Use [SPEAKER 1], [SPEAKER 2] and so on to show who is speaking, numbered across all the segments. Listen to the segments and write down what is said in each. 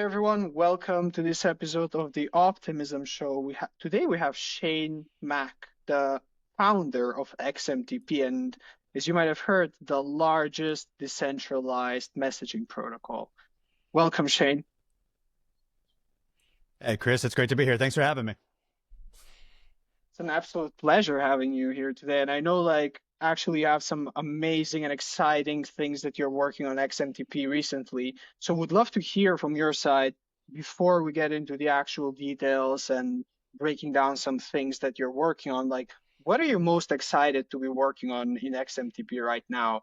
[SPEAKER 1] everyone. Welcome to this episode of the Optimism Show. Today we have Shane Mack, the founder of XMTP, and as you might have heard, the largest decentralized messaging protocol. Welcome, Shane.
[SPEAKER 2] Hey, Kris, it's great to be here. Thanks for having me.
[SPEAKER 1] It's an absolute pleasure having you here today. And I know, actually, you have some amazing and exciting things that you're working on XMTP recently. So, would love to hear from your side before we get into the actual details and breaking down some things that you're working on. Like, what are you most excited to be working on in XMTP right now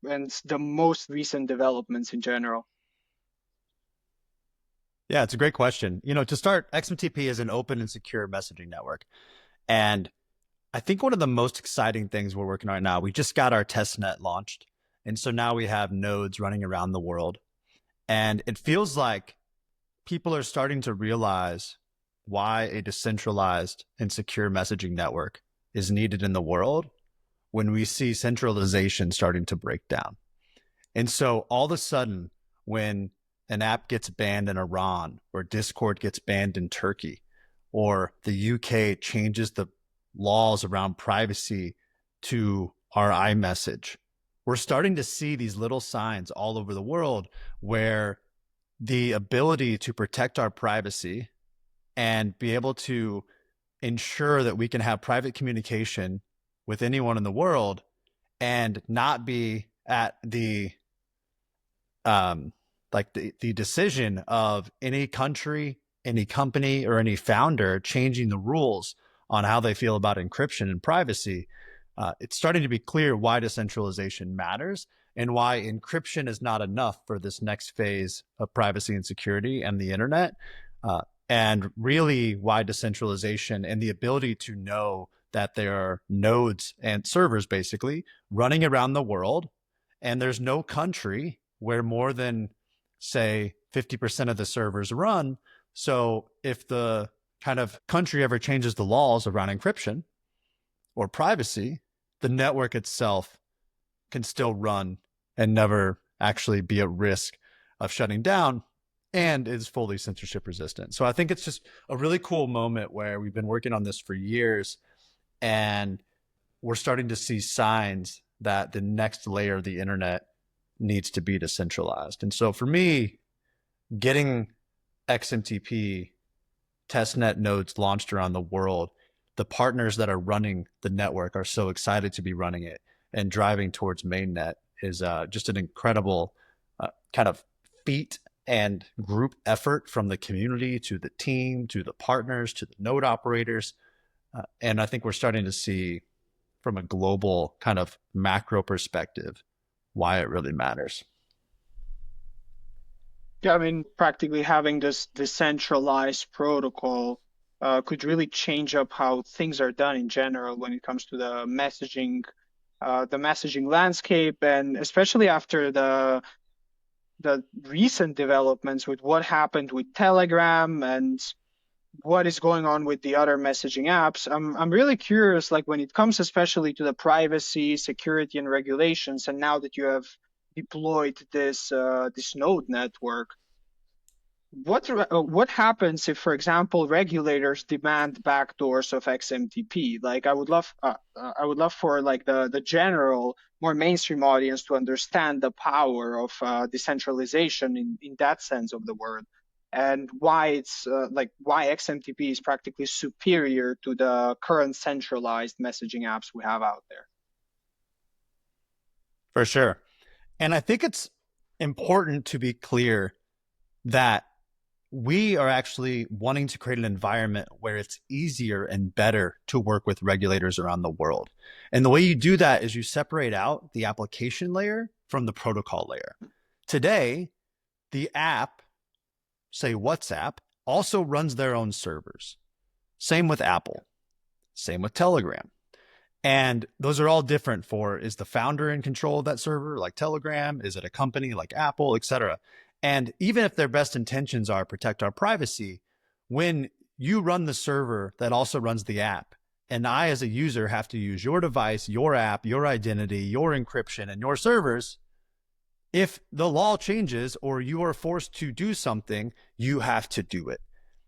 [SPEAKER 1] and the most recent developments in general?
[SPEAKER 2] Yeah, it's a great question. To start, XMTP is an open and secure messaging network. And I think one of the most exciting things we're working on right now, we just got our testnet launched. And so now we have nodes running around the world. And it feels like people are starting to realize why a decentralized and secure messaging network is needed in the world when we see centralization starting to break down. And so all of a sudden, when an app gets banned in Iran, or Discord gets banned in Turkey, or the UK changes the laws around privacy to our iMessage, we're starting to see these little signs all over the world where the ability to protect our privacy and be able to ensure that we can have private communication with anyone in the world and not be at the the decision of any country, any company, or any founder changing the rules on how they feel about encryption and privacy. It's starting to be clear why decentralization matters and why encryption is not enough for this next phase of privacy and security and the internet. And really why decentralization and the ability to know that there are nodes and servers basically running around the world, and there's no country where more than, say, 50% of the servers run. So if the kind of country ever changes the laws around encryption or privacy, the network itself can still run and never actually be at risk of shutting down and is fully censorship resistant. So I think it's just a really cool moment where we've been working on this for years and we're starting to see signs that the next layer of the internet needs to be decentralized. And so for me, getting XMTP testnet nodes launched around the world, the partners that are running the network are so excited to be running it and driving towards mainnet is just an incredible kind of feat and group effort from the community to the team, to the partners, to the node operators. And I think we're starting to see from a global kind of macro perspective why it really matters.
[SPEAKER 1] Yeah, I mean, practically having this decentralized protocol could really change up how things are done in general when it comes to the messaging landscape, and especially after the recent developments with what happened with Telegram and what is going on with the other messaging apps. I'm really curious, like when it comes especially to the privacy, security, and regulations, and now that you have deployed this node network, what happens if, for example, regulators demand backdoors of XMTP? Like, I would love for like the general, more mainstream audience to understand the power of decentralization in that sense of the word, and why it's why XMTP is practically superior to the current centralized messaging apps we have out there.
[SPEAKER 2] For sure. And I think it's important to be clear that we are actually wanting to create an environment where it's easier and better to work with regulators around the world. And the way you do that is you separate out the application layer from the protocol layer. Today, the app, say WhatsApp, also runs their own servers. Same with Apple, same with Telegram. And those are all different for, is the founder in control of that server like Telegram? Is it a company like Apple, et cetera? And even if their best intentions are protect our privacy, when you run the server that also runs the app, and I as a user have to use your device, your app, your identity, your encryption, and your servers, If the law changes or you are forced to do something, you have to do it.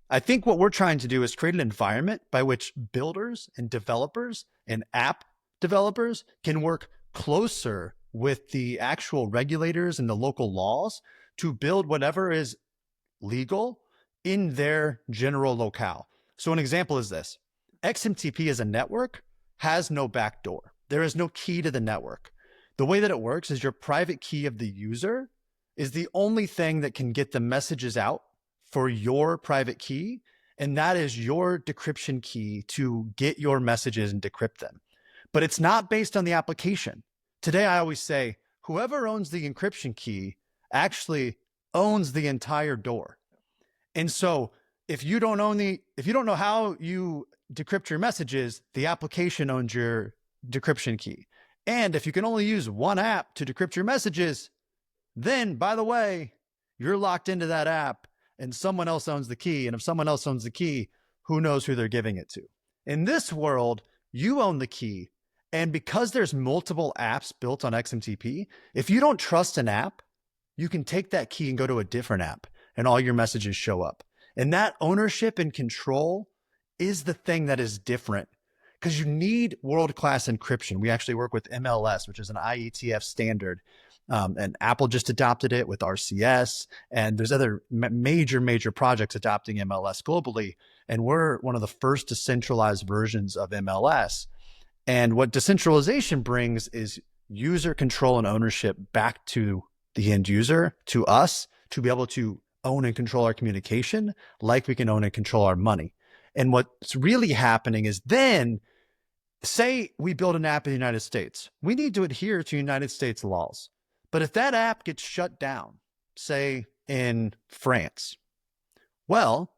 [SPEAKER 2] I think what we're trying to do is create an environment by which builders and developers and app developers can work closer with the actual regulators and the local laws to build whatever is legal in their general locale. So, an example is this: XMTP as a network has no backdoor, there is no key to the network. The way that it works is your private key of the user is the only thing that can get the messages out for your private key. And that is your decryption key to get your messages and decrypt them. But it's not based on the application. Today, I always say whoever owns the encryption key actually owns the entire door. And so if you don't know how you decrypt your messages, the application owns your decryption key. And if you can only use one app to decrypt your messages, then by the way, you're locked into that app and someone else owns the key. And if someone else owns the key, who knows who they're giving it to? In this world, you own the key. And because there's multiple apps built on XMTP, if you don't trust an app, you can take that key and go to a different app and all your messages show up. And that ownership and control is the thing that is different, because you need world-class encryption. We actually work with MLS, which is an IETF standard. And Apple just adopted it with RCS, and there's other major projects adopting MLS globally. And we're one of the first decentralized versions of MLS. And what decentralization brings is user control and ownership back to the end user, to us, to be able to own and control our communication like we can own and control our money. And what's really happening is then, say we build an app in the United States, we need to adhere to United States laws. But if that app gets shut down, say in France, well,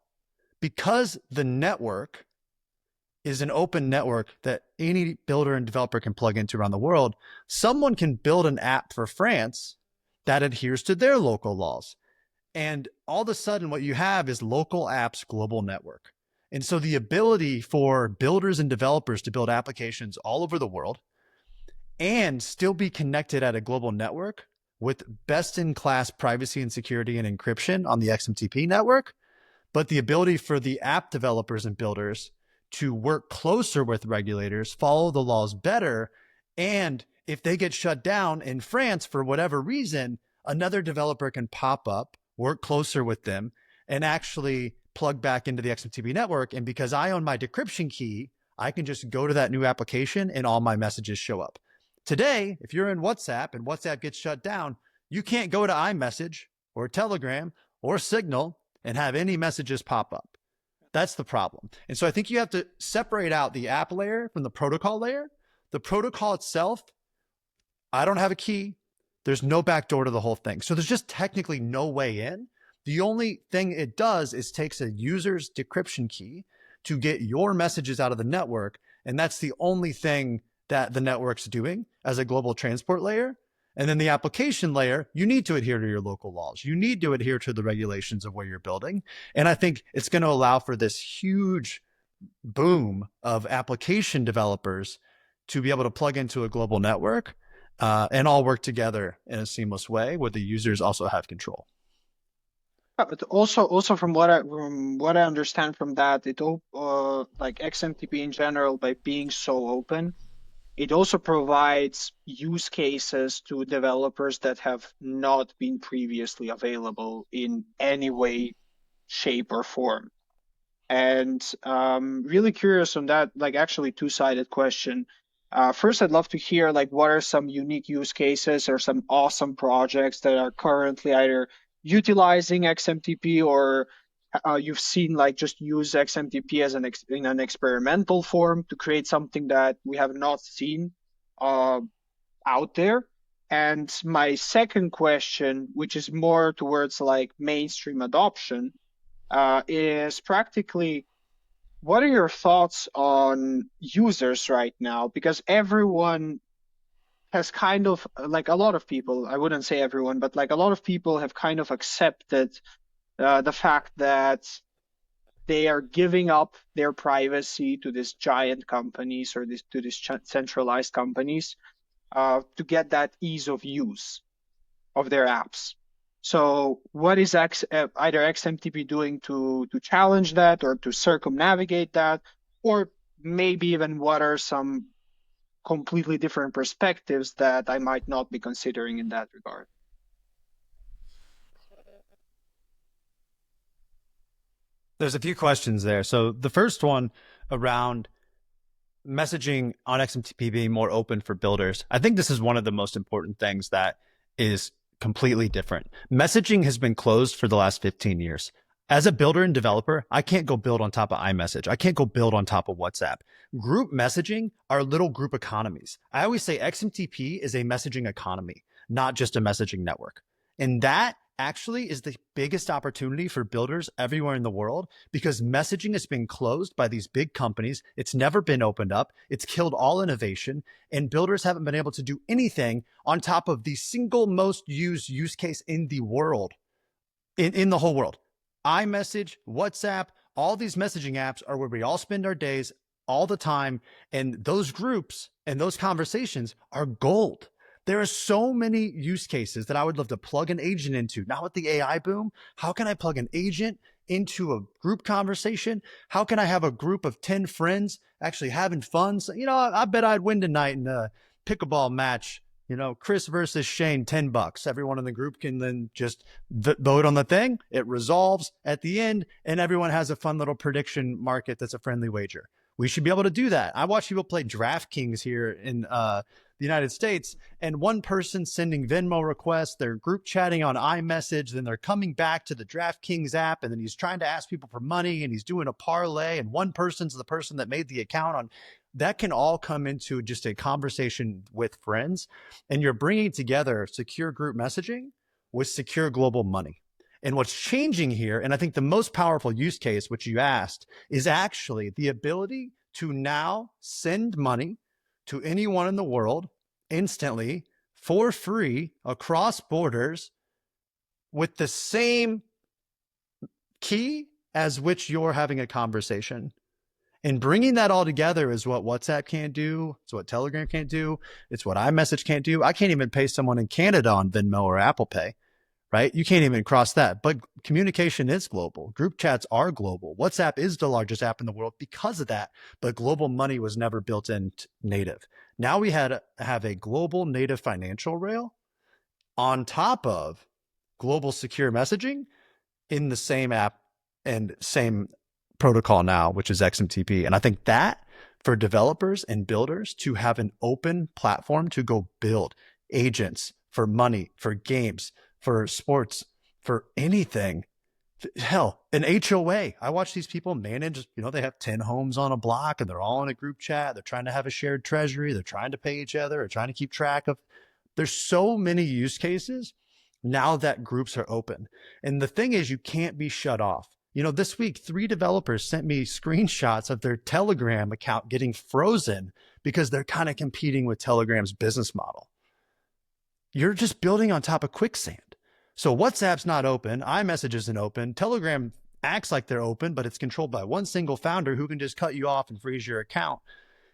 [SPEAKER 2] because the network is an open network that any builder and developer can plug into around the world, someone can build an app for France that adheres to their local laws. And all of a sudden, what you have is local apps, global network. And so the ability for builders and developers to build applications all over the world and still be connected at a global network with best in class privacy and security and encryption on the XMTP network, but the ability for the app developers and builders to work closer with regulators, follow the laws better. And if they get shut down in France for whatever reason, another developer can pop up, work closer with them, and actually plug back into the XMTP network. And because I own my decryption key, I can just go to that new application and all my messages show up. Today, if you're in WhatsApp and WhatsApp gets shut down, you can't go to iMessage or Telegram or Signal and have any messages pop up. That's the problem. And so I think you have to separate out the app layer from the protocol layer. The protocol itself, I don't have a key. There's no backdoor to the whole thing. So there's just technically no way in. The only thing it does is takes a user's decryption key to get your messages out of the network. And that's the only thing that the network's doing as a global transport layer. And then the application layer, you need to adhere to your local laws. You need to adhere to the regulations of where you're building. And I think it's going to allow for this huge boom of application developers to be able to plug into a global network and all work together in a seamless way where the users also have control.
[SPEAKER 1] But also from what I understand from that, like XMTP in general, by being so open, it also provides use cases to developers that have not been previously available in any way, shape, or form. And really curious on that, like actually two-sided question. First, I'd love to hear like what are some unique use cases or some awesome projects that are currently either utilizing XMTP or you've seen like just use XMTP as in an experimental form to create something that we have not seen out there. And my second question, which is more towards like mainstream adoption, is practically what are your thoughts on users right now? Because everyone has kind of, like a lot of people, I wouldn't say everyone, but like a lot of people have kind of accepted the fact that they are giving up their privacy to these giant companies or to these centralized companies to get that ease of use. of their apps. So what is either XMTP doing to challenge that or to circumnavigate that? Or maybe even what are some completely different perspectives that I might not be considering in that regard?
[SPEAKER 2] There's a few questions there. So the first one around messaging on XMTP being more open for builders. I think this is one of the most important things that is completely different. Messaging has been closed for the last 15 years. As a builder and developer, I can't go build on top of iMessage. I can't go build on top of WhatsApp. Group messaging are little group economies. I always say XMTP is a messaging economy, not just a messaging network. And that actually is the biggest opportunity for builders everywhere in the world because messaging has been closed by these big companies. It's never been opened up. It's killed all innovation, and builders haven't been able to do anything on top of the single most used use case in the world, in the whole world. iMessage, WhatsApp, all these messaging apps are where we all spend our days all the time. And those groups and those conversations are gold. There are so many use cases that I would love to plug an agent into. Now with the AI boom, how can I plug an agent into a group conversation? How can I have a group of 10 friends actually having fun? So, I bet I'd win tonight in a pickleball match. Kris versus Shane, $10. Everyone in the group can then just vote on the thing. It resolves at the end, and everyone has a fun little prediction market that's a friendly wager. We should be able to do that. I watch people play DraftKings here in the United States, and one person sending Venmo requests, they're group chatting on iMessage, then they're coming back to the DraftKings app, and then he's trying to ask people for money, and he's doing a parlay, and one person's the person that made the account on. That can all come into just a conversation with friends, and you're bringing together secure group messaging with secure global money. And what's changing here, and I think the most powerful use case, which you asked, is actually the ability to now send money to anyone in the world instantly for free across borders with the same key as which you're having a conversation. And bringing that all together is what WhatsApp can't do. It's what Telegram can't do. It's what iMessage can't do. I can't even pay someone in Canada on Venmo or Apple Pay, right? You can't even cross that. But communication is global. Group chats are global. WhatsApp is the largest app in the world because of that. But global money was never built in native. Now we have a global native financial rail on top of global secure messaging in the same app and same protocol now, which is XMTP. And I think that for developers and builders to have an open platform to go build agents for money, for games, for sports, for anything. Hell, an HOA. I watch these people manage, they have 10 homes on a block and they're all in a group chat. They're trying to have a shared treasury. They're trying to pay each other or trying to keep track of. There's so many use cases now that groups are open. And the thing is, you can't be shut off. This week, 3 developers sent me screenshots of their Telegram account getting frozen because they're kind of competing with Telegram's business model. You're just building on top of quicksand. So WhatsApp's not open. iMessage isn't open. Telegram acts like they're open, but it's controlled by one single founder who can just cut you off and freeze your account.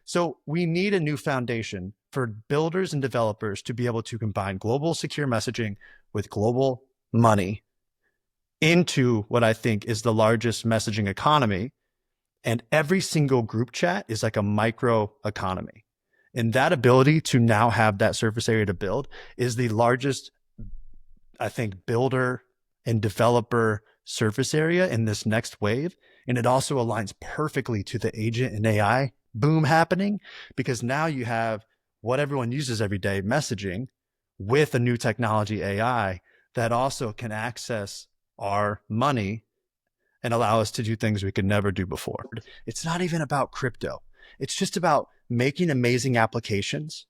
[SPEAKER 2] So we need a new foundation for builders and developers to be able to combine global secure messaging with global money into what I think is the largest messaging economy. And every single group chat is like a micro economy. And that ability to now have that surface area to build is the largest, I think, builder and developer surface area in this next wave. And it also aligns perfectly to the agent and AI boom happening, because now you have what everyone uses every day, messaging, with a new technology, AI, that also can access our money and allow us to do things we could never do before. It's not even about crypto. It's just about making amazing applications.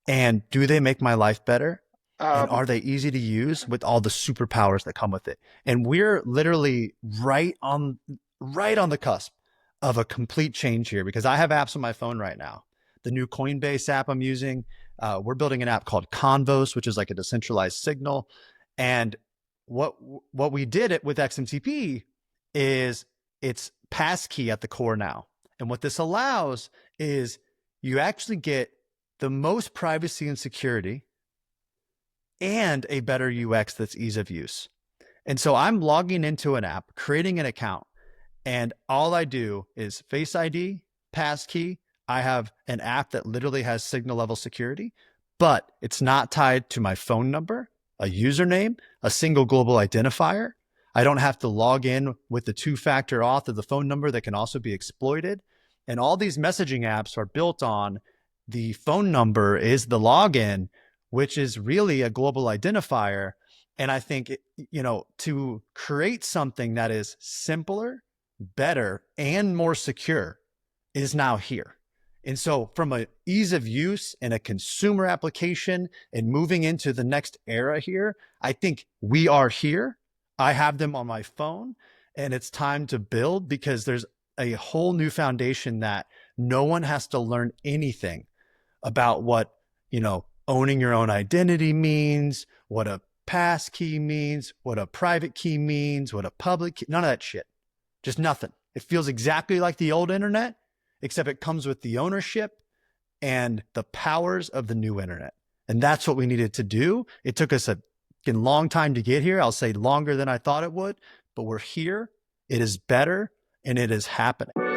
[SPEAKER 2] And do they make my life better? And
[SPEAKER 1] Um,
[SPEAKER 2] are they easy to use with all the superpowers that come with it? And we're literally right on the cusp of a complete change here, because I have apps on my phone right now. The new Coinbase app I'm using, we're building an app called Convos, which is like a decentralized signal. And what we did it with XMTP is it's passkey at the core now. And what this allows is you actually get the most privacy and security and a better UX that's ease of use. And so I'm logging into an app, creating an account, and all I do is Face ID, passkey. I have an app that literally has signal level security, but it's not tied to my phone number, a username, a single global identifier. I don't have to log in with the two-factor auth of the phone number that can also be exploited. And all these messaging apps are built on the phone number is the login, which is really a global identifier. And I think, to create something that is simpler, better, and more secure is now here. And so from a ease of use and a consumer application and moving into the next era here, I think we are here. I have them on my phone, and it's time to build because there's a whole new foundation that no one has to learn anything about what, owning your own identity means, what a passkey means, what a private key means, what a public key, none of that shit. Just nothing. It feels exactly like the old internet, except it comes with the ownership and the powers of the new internet. And that's what we needed to do. It took us a long time to get here. I'll say longer than I thought it would, but we're here. It is better, and it is happening.